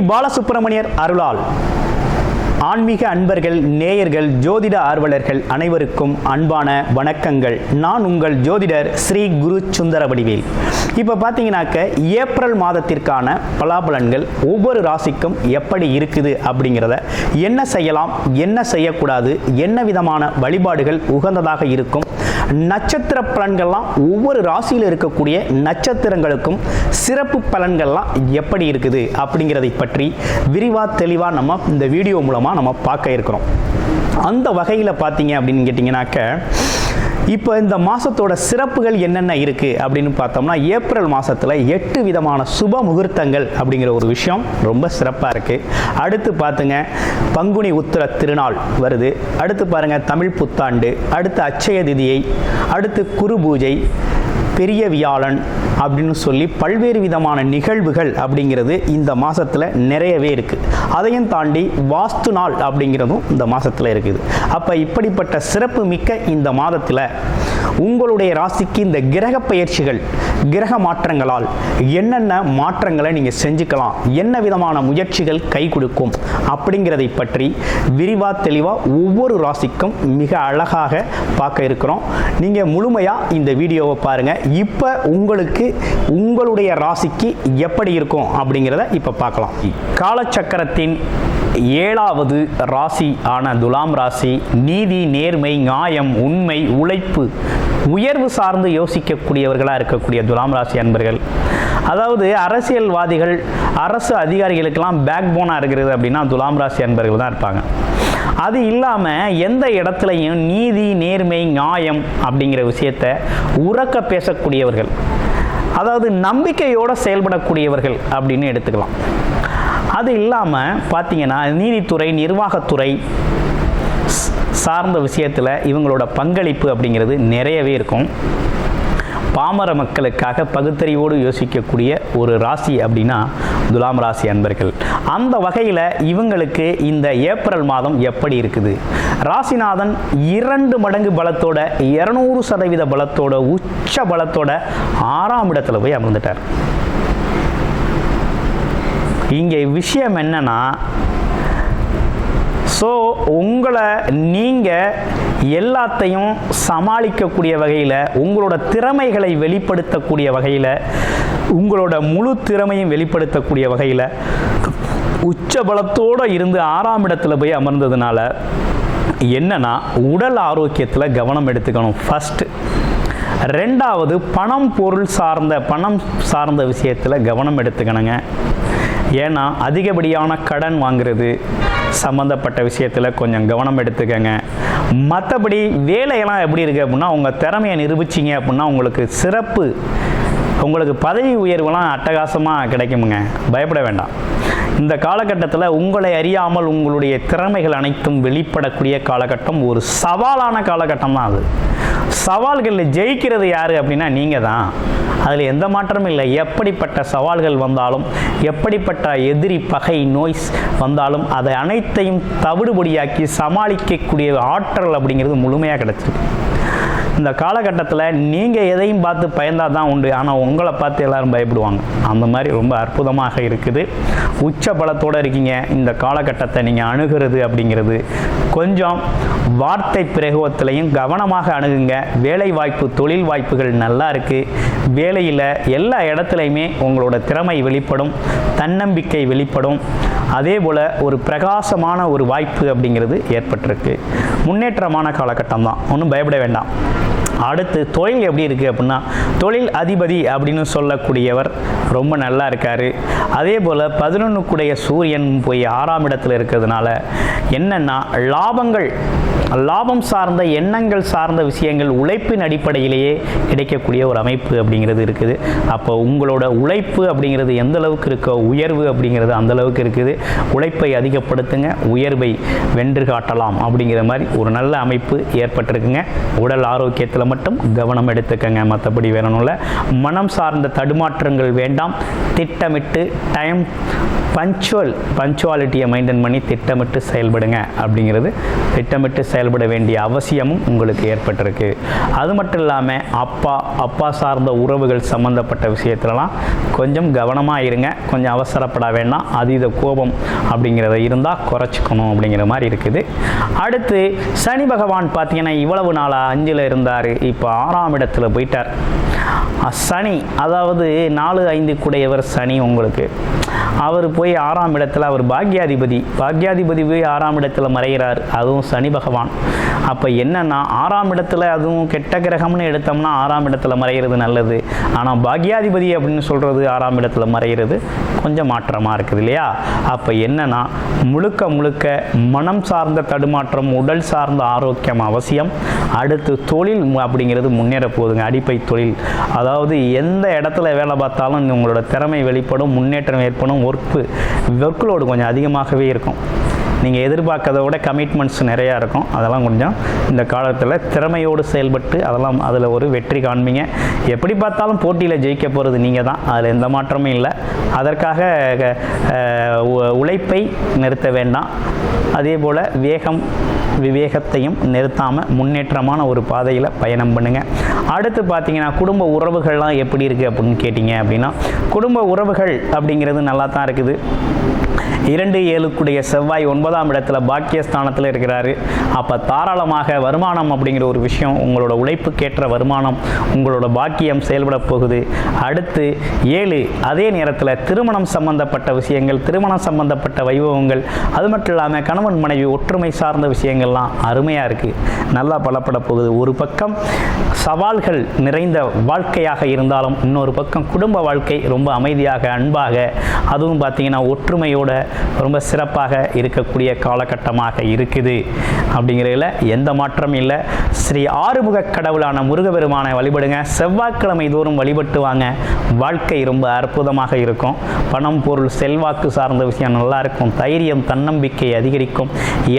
பாலசுப்பிரமணியர் அருளால் ஆன்மீக அன்பர்கள், நேயர்கள், ஜோதிட ஆர்வலர்கள் அனைவருக்கும் அன்பான வணக்கங்கள். நான் உங்கள் ஜோதிடர் ஸ்ரீ குரு சுந்தரவடிவேல். இப்போ பார்த்தீங்கன்னாக்க ஏப்ரல் மாதத்திற்கான பலாபலன்கள் ஒவ்வொரு ராசிக்கும் எப்படி இருக்குது அப்படிங்கிறத, என்ன செய்யலாம், என்ன செய்யக்கூடாது, என்ன விதமான வழிபாடுகள் உகந்ததாக இருக்கும், நட்சத்திர பலன்கள்லாம் ஒவ்வொரு ராசியில் இருக்கக்கூடிய நட்சத்திரங்களுக்கும் சிறப்பு பலன்கள்லாம் எப்படி இருக்குது அப்படிங்கிறதை பற்றி விரிவாக தெளிவாக நம்ம இந்த வீடியோ மூலமாக நம்ம பார்க்க இருக்கிறோம். அந்த வகையில் பார்த்தீங்க அப்படின்னு கேட்டிங்கனாக்க, இப்போ இந்த மாதத்தோட சிறப்புகள் என்னென்ன இருக்குது அப்படின்னு பார்த்தோம்னா, ஏப்ரல் மாதத்தில் 8 விதமான சுப முகூர்த்தங்கள் அப்படிங்கிற ஒரு விஷயம் ரொம்ப சிறப்பாக இருக்குது. அடுத்து பார்த்துங்க, பங்குனி உத்திர திருநாள் வருது. அடுத்து பாருங்கள், தமிழ் புத்தாண்டு, அடுத்து அட்சய திதியை, அடுத்து குரு பூஜை, பெரிய வியாழன் அப்படின்னு சொல்லி பல்வேறு விதமான நிகழ்வுகள் அப்படிங்கிறது இந்த மாதத்தில் நிறையவே இருக்குது. அதையும் தாண்டி வாஸ்து நாள் அப்படிங்கிறதும் இந்த மாதத்தில் இருக்குது. அப்போ இப்படிப்பட்ட சிறப்பு மிக்க இந்த மாதத்தில் உங்களுடைய ராசிக்கு இந்த கிரக பயிற்சிகள், கிரக மாற்றங்களால் என்னென்ன மாற்றங்களை நீங்கள் செஞ்சுக்கலாம், என்ன விதமான முயற்சிகள் கை கொடுக்கும் அப்படிங்கிறதை பற்றி விரிவாக தெளிவாக ஒவ்வொரு ராசிக்கும் மிக அழகாக பார்க்க இருக்கிறோம். நீங்கள் முழுமையாக இந்த வீடியோவை பாருங்கள். இப்போ உங்களுக்கு உங்களுடைய ராசிக்கு எப்படி இருக்கும் அப்படிங்கிறத இப்போ பார்க்கலாம். காலச்சக்கரத்தின் 7வது ராசி ஆன துலாம் ராசி நீதி, நேர்மை, நியாயம், உண்மை, உழைப்பு, உயர்வு சார்ந்து யோசிக்கக்கூடியவர்களாக இருக்கக்கூடிய துலாம் ராசி அன்பர்கள். அதாவது அரசியல்வாதிகள், அரசு அதிகாரிகளுக்கெல்லாம் பேக் போனாக இருக்கிறது அப்படின்னா துலாம் ராசி அன்பர்கள் தான் இருப்பாங்க. அது இல்லாமல் எந்த இடத்துலையும் நீதி, நேர்மை, நியாயம் அப்படிங்கிற விஷயத்தை உறக்க பேசக்கூடியவர்கள், அதாவது நம்பிக்கையோடு செயல்படக்கூடியவர்கள் அப்படின்னு எடுத்துக்கலாம். அது இல்லாமல் பார்த்தீங்கன்னா நீதித்துறை, நிர்வாகத்துறை சார்ந்த விஷயத்தில் இவங்களோட பங்களிப்பு அப்படிங்கிறது நிறையவே இருக்கும். பாமர மக்களுக்காக பகுத்தறிவோடு யோசிக்கக்கூடிய ஒரு ராசி அப்படின்னா துலாம் ராசி அன்பர்கள். அந்த வகையில் இவங்களுக்கு இந்த ஏப்ரல் மாதம் எப்படி இருக்குது? ராசிநாதன் 2 மடங்கு பலத்தோட, 200% பலத்தோட, உச்ச பலத்தோட 6ஆம் இடத்துல போய் அமர்ந்துட்டார். இங்கே விஷயம் என்னன்னா, ஸோ உங்களை நீங்கள் எல்லாத்தையும் சமாளிக்கக்கூடிய வகையில், உங்களோட திறமைகளை வெளிப்படுத்தக்கூடிய வகையில், உங்களோட முழு திறமையும் வெளிப்படுத்தக்கூடிய வகையில் உச்ச பலத்தோடு இருந்து 6ஆம் இடத்துல போய் அமர்ந்ததுனால என்னன்னா, உடல் ஆரோக்கியத்தில் கவனம் எடுத்துக்கணும் ஃபஸ்ட்டு. 2வது பணம் சார்ந்த விஷயத்தில் கவனம் எடுத்துக்கணுங்க. ஏன்னா அதிகப்படியான கடன் வாங்குறது சம்மந்தப்பட்ட விஷயத்தில் கொஞ்சம் கவனம் எடுத்துக்கங்க. மற்றபடி வேலையெல்லாம் எப்படி இருக்குது அப்படின்னா, உங்கள் திறமையை நிரூபிச்சிங்க அப்படின்னா உங்களுக்கு சிறப்பு, உங்களுக்கு பதவி உயர்வுலாம் அட்டகாசமாக கிடைக்குமுங்க. பயப்பட வேண்டாம். இந்த காலகட்டத்தில் உங்களை அறியாமல் உங்களுடைய திறமைகள் அனைத்தும் வெளிப்படக்கூடிய காலகட்டம், ஒரு சவாலான காலகட்டம் தான் அது. சவால்களில் ஜெயிக்கிறது யார் அப்படின்னா நீங்கள் தான். அதில் எந்த மாற்றமும் இல்லை. எப்படிப்பட்ட சவால்கள் வந்தாலும், எப்படிப்பட்ட எதிரி, பகை, நோய் வந்தாலும் அதை அனைத்தையும் தவிடுபொடியாக்கி சமாளிக்கக்கூடிய ஆற்றல் அப்படிங்கிறது முழுமையாக கிடைச்சிருக்கு. இந்த காலகட்டத்தில் நீங்கள் எதையும் பார்த்து பயந்தால் தான் உண்டு, ஆனால் உங்களை பார்த்து எல்லோரும் பயப்படுவாங்க. அந்த மாதிரி ரொம்ப அற்புதமாக இருக்குது. உச்ச பலத்தோடு இருக்கீங்க. இந்த காலகட்டத்தை நீங்கள் அணுகிறது அப்படிங்கிறது கொஞ்சம் வார்த்தை பிரயோகத்திலையும் கவனமாக அணுகுங்க. வேலை வாய்ப்பு, தொழில் வாய்ப்புகள் நல்லா இருக்குது. வேலையில் எல்லா இடத்துலையுமே உங்களோட திறமை வெளிப்படும், தன்னம்பிக்கை வெளிப்படும். அதே போல் ஒரு பிரகாசமான ஒரு வாய்ப்பு அப்படிங்கிறது ஏற்பட்டிருக்கு. முன்னேற்றமான காலகட்டம் தான், ஒன்றும் பயப்பட வேண்டாம். அடுத்து தொழில் எப்படி இருக்குது அப்படின்னா, தொழில் அதிபதி அப்படின்னு சொல்லக்கூடியவர் ரொம்ப நல்லா இருக்கார். அதே போல் 11க்குடைய சூரியன் போய் 6ஆம் இடத்துல இருக்கிறதுனால என்னென்னா, லாபம் சார்ந்த எண்ணங்கள் சார்ந்த விஷயங்கள் உழைப்பின் அடிப்படையிலேயே கிடைக்கக்கூடிய ஒரு அமைப்பு அப்படிங்கிறது இருக்குது. அப்போ உங்களோட உழைப்பு அப்படிங்கிறது எந்த அளவுக்கு இருக்கோ, உயர்வு அப்படிங்கிறது அந்த அளவுக்கு இருக்குது. உழைப்பை அதிகப்படுத்துங்க, உயர்வை வென்று காட்டலாம் அப்படிங்கிற மாதிரி ஒரு நல்ல அமைப்பு ஏற்பட்டிருக்குங்க. உடல் ஆரோக்கியத்தில் மட்டும் கவனம் எடுத்துக்கங்க. மற்றபடி வேணும்ல. மனம் சார்ந்த தடுமாற்றங்கள் வேண்டாம். திட்டமிட்டு டைம் பஞ்சுவாலிட்டியை மெயின்டைன் பண்ணி திட்டமிட்டு செயல்படுங்க அப்படிங்கிறது. திட்டமிட்டு செயல்பட வேண்டிய அவசியமும் உங்களுக்கு ஏற்பட்டிருக்கு. அது மட்டும் இல்லாமல் அப்பா சார்ந்த உறவுகள் சம்பந்தப்பட்ட விஷயத்துலலாம் கொஞ்சம் கவனமாக இருங்க. கொஞ்சம் அவசரப்பட வேண்டாம். அதீத கோபம் அப்படிங்கிறத இருந்தால் குறைச்சிக்கணும் அப்படிங்கிற மாதிரி இருக்குது. அடுத்து சனி பகவான் பார்த்தீங்கன்னா இவ்வளவு நாளாக 5ல் இருந்தார், இப்போ 6ஆம் இடத்துல போயிட்டார். சனி அதாவது 4-5 கூடையவர் சனி உங்களுக்கு. அவர் போய் 6ஆம் இடத்துல, அவர் பாக்யாதிபதி போய் 6ஆம் இடத்துல மறைகிறார், அதுவும் சனி பகவான். அப்போ என்னன்னா 6ஆம் இடத்துல அதுவும் கெட்ட கிரகம்னு எடுத்தோம்னா 6ஆம் இடத்துல மறைகிறது நல்லது. ஆனால் பாக்யாதிபதி அப்படின்னு சொல்கிறது 6ஆம் இடத்துல மறைகிறது கொஞ்சம் மாற்றமாக இருக்குது இல்லையா? அப்போ என்னன்னா முழுக்க மனம் சார்ந்த தடுமாற்றம், உடல் சார்ந்த ஆரோக்கியம் அவசியம். அடுத்து தொழில் அப்படிங்கிறது முன்னேற போகுதுங்க. அடிப்படை தொழில், அதாவது எந்த இடத்துல வேலை பார்த்தாலும் உங்களோட திறமை வெளிப்படும், முன்னேற்றம் ஏற்படும். ஒர்க்லோடு கொஞ்சம் அதிகமாகவே இருக்கும். நீங்கள் எதிர்பார்க்கறத விட கமிட்மெண்ட்ஸ் நிறையா இருக்கும். அதெல்லாம் கொஞ்சம் இந்த காலத்தில் திறமையோடு செயல்பட்டு அதில் ஒரு வெற்றி காண்பீங்க. எப்படி பார்த்தாலும் போட்டியில் ஜெயிக்க போகிறது நீங்கள் தான், அதில் எந்த மாற்றமும் இல்லை. அதற்காக உழைப்பை நிறுத்த வேண்டாம். அதே போல் விவேகத்தையும் நிறுத்தாமல் முன்னேற்றமான ஒரு பாதையில் பயணம் பண்ணுங்கள். அடுத்து பார்த்தீங்கன்னா குடும்ப உறவுகள்லாம் எப்படி இருக்குது அப்படின்னு கேட்டிங்க அப்படின்னா, குடும்ப உறவுகள் அப்படிங்கிறது நல்லா தான் இருக்குது. 2-7 செவ்வாய் 9ஆம் இடத்துல பாக்கியஸ்தானத்தில் இருக்கிறாரு. அப்போ தாராளமாக வருமானம் அப்படிங்கிற ஒரு விஷயம், உங்களோட உழைப்புக்கேற்ற வருமானம், உங்களோட பாக்கியம் செயல்பட போகுது. அடுத்து 7 அதே நேரத்தில் திருமணம் சம்பந்தப்பட்ட விஷயங்கள், திருமணம் சம்பந்தப்பட்ட வைபவங்கள், அது மட்டும் இல்லாமல் கணவன் மனைவி ஒற்றுமை சார்ந்த விஷயங்கள்லாம் அருமையாக இருக்குது, நல்லா பலப்பட போகுது. ஒரு பக்கம் சவால்கள் நிறைந்த வாழ்க்கையாக இருந்தாலும் இன்னொரு பக்கம் குடும்ப வாழ்க்கை ரொம்ப அமைதியாக, அன்பாக, அதுவும் பார்த்தீங்கன்னா ஒற்றுமையோட ரொம்ப சிறப்பாக இருக்கக்கூடிய காலகட்டமாக இருக்குது. அப்படிங்கிறதுல எந்த மாற்றம் இல்லை. ஸ்ரீ ஆறுமுக கடவுளான முருகபெருமானை வழிபடுங்க. செவ்வாய்க்கிழமை தோறும் வழிபட்டு வாங்க. வாழ்க்கை ரொம்ப அற்புதமாக இருக்கும். பணம், பொருள், செல்வாக்கு சார்ந்த விஷயம் நல்லா இருக்கும். தைரியம், தன்னம்பிக்கை அதிகரிக்கும்.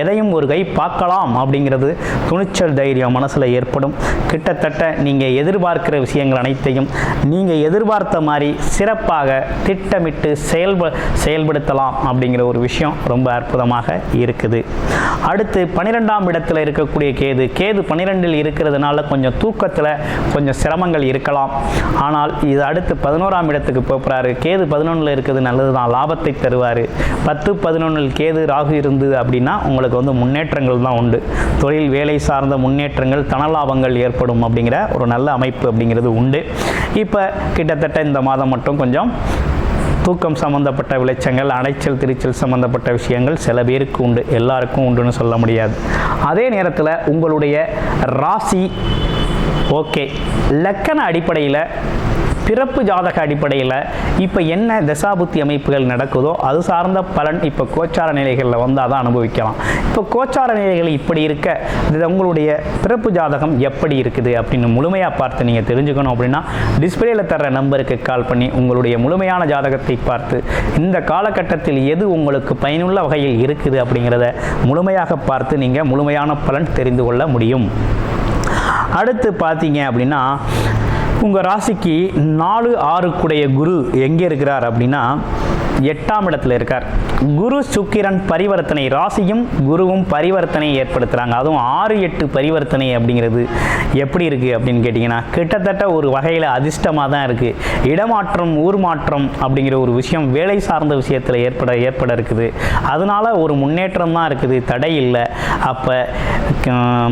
எதையும் ஒரு கை பார்க்கலாம் அப்படிங்கிறது துணிச்சல், தைரியம் மனசில் ஏற்படும். கிட்டத்தட்ட நீங்கள் எதிர்பார்க்கிற விஷயங்கள் அனைத்தையும் நீங்கள் எதிர்பார்த்த மாதிரி சிறப்பாக திட்டமிட்டு செயல்படுத்தலாம் அப்படிங்கிற ஒரு விஷயம் ரொம்ப அற்புதமாக இருக்குது. அடுத்து 12ஆம் இடத்துல இருக்கக்கூடிய கேது 12இல் இருக்கிறதுனால கொஞ்சம் தூக்கத்தில் கொஞ்சம் சிரமங்கள் இருக்கலாம். ஆனால் இது அடுத்து 11ஆம் இடத்துக்கு போகிறாரு. கேது 11இல் இருக்கிறது நல்லது தான், லாபத்தை தருவார். 10-11இல் கேது ராகு இருந்தது அப்படின்னா உங்களுக்கு வந்து முன்னேற்றங்கள் தான் உண்டு. தொழில் வேலை சார்ந்த முன்னேற்றங்கள், தனலாபங்கள் ஏற்படும் அப்படிங்கிற ஒரு நல்ல அமைப்பு அப்படிங்கிறது உண்டு. இப்போ கிட்டத்தட்ட இந்த மாதம் மட்டும் கொஞ்சம் தூக்கம் சம்பந்தப்பட்ட விளைச்சங்கள், அடைச்சல் திருச்சல் சம்பந்தப்பட்ட விஷயங்கள் சில பேருக்கு உண்டு, எல்லாருக்கும் உண்டுன்னு சொல்ல முடியாது. அதே நேரத்தில் உங்களுடைய ராசி ஓகே, லக்கண அடிப்படையில், பிறப்பு ஜாதக அடிப்படையில் இப்போ என்ன தசாபுத்தி அமைப்புகள் நடக்குதோ அது சார்ந்த பலன் இப்போ கோச்சார நிலைகளில் வந்தால் தான் அனுபவிக்கலாம். இப்போ கோச்சார நிலைகள் இப்படி இருக்க உங்களுடைய பிறப்பு ஜாதகம் எப்படி இருக்குது அப்படின்னு முழுமையாக பார்த்து நீங்கள் தெரிஞ்சுக்கணும் அப்படின்னா டிஸ்பிளேயில் தர்ற நம்பருக்கு கால் பண்ணி உங்களுடைய முழுமையான ஜாதகத்தை பார்த்து இந்த காலகட்டத்தில் எது உங்களுக்கு பயனுள்ள வகையில் இருக்குது அப்படிங்கிறத முழுமையாக பார்த்து நீங்கள் முழுமையான பலன் தெரிந்து கொள்ள முடியும். அடுத்து பார்த்தீங்க அப்படின்னா உங்கள் ராசிக்கு 4-6 குரு எங்கே இருக்கிறார் அப்படின்னா 8ஆம் இடத்துல இருக்கார். குரு சுக்கிரன் பரிவர்த்தனை, ராசியும் குருவும் பரிவர்த்தனை ஏற்படுத்துகிறாங்க. அதுவும் 6-8 பரிவர்த்தனை அப்படிங்கிறது எப்படி இருக்குது அப்படின்னு கேட்டிங்கன்னா கிட்டத்தட்ட ஒரு வகையில் அதிர்ஷ்டமாக தான் இருக்குது. இடமாற்றம், ஊர் மாற்றம் அப்படிங்கிற ஒரு விஷயம் வேலை சார்ந்த விஷயத்தில் ஏற்பட இருக்குது. அதனால் ஒரு முன்னேற்றம் தான் இருக்குது, தடை இல்லை. அப்போ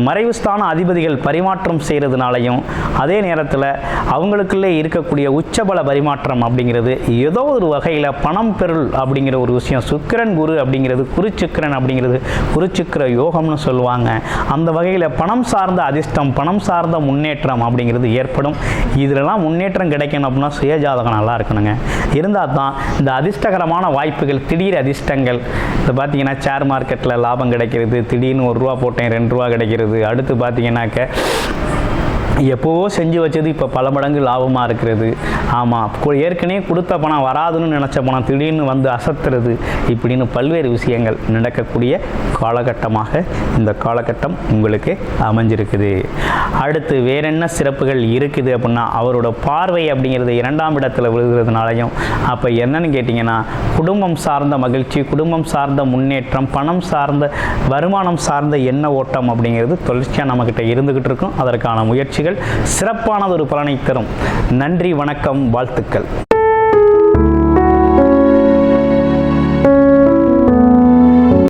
மறைவு ஸ்தான அதிபதிகள் பரிமாற்றம் செய்கிறதுனாலையும் அதே நேரத்தில் அவங்களுக்குள்ளே இருக்கக்கூடிய உச்சபல பரிமாற்றம் அப்படிங்கிறது ஏதோ ஒரு வகையில் பணம் பெருள் அப்படிங்கிற ஒரு விஷயம். சுக்கிரன் குரு அப்படிங்கிறது குருச்சுக்கிரன் அப்படிங்கிறது குருச்சுக்கிர யோகம்னு சொல்லுவாங்க. அந்த வகையில் பணம் சார்ந்த அதிர்ஷ்டம், பணம் சார்ந்த முன்னேற்றம் அப்படிங்கிறது ஏற்படும். இதிலெல்லாம் முன்னேற்றம் கிடைக்கணும் அப்படின்னா சுயஜாதகம் நல்லா இருக்கணுங்க. இருந்தால் தான் இந்த அதிர்ஷ்டகரமான வாய்ப்புகள், திடீர் அதிர்ஷ்டங்கள், இப்போ பார்த்தீங்கன்னா ஷேர் மார்க்கெட்டில் லாபம் கிடைக்கிறது, திடீர்னு 1 ரூபா போட்டேன் 2 ரூபா கிடைக்கிறது. அடுத்து பார்த்தீங்கன்னாக்க எப்போவோ செஞ்சு வச்சது இப்போ பல மடங்கு லாபமாக இருக்கிறது. ஆமாம், ஏற்கனவே கொடுத்த பணம் வராதுன்னு நினச்ச பணம் திடீர்னு வந்து அசத்துறது, இப்படின்னு பல்வேறு விஷயங்கள் நடக்கக்கூடிய காலகட்டமாக இந்த காலகட்டம் உங்களுக்கு அமைஞ்சிருக்குது. அடுத்து வேற என்ன சிறப்புகள் இருக்குது அப்படின்னா, அவரோட பார்வை அப்படிங்கிறது 2ஆம் இடத்துல விழுகிறதுனாலையும் அப்போ என்னன்னு கேட்டிங்கன்னா, குடும்பம் சார்ந்த மகிழ்ச்சி, குடும்பம் சார்ந்த முன்னேற்றம், பணம் சார்ந்த வருமானம் சார்ந்த எண்ண ஓட்டம் அப்படிங்கிறது தொடர்ச்சியாக நம்மக்கிட்ட இருந்துக்கிட்டு இருக்கும். அதற்கான முயற்சிகள் சிறப்பானதொரு பலனை தரும். நன்றி, வணக்கம், வாழ்த்துக்கள்.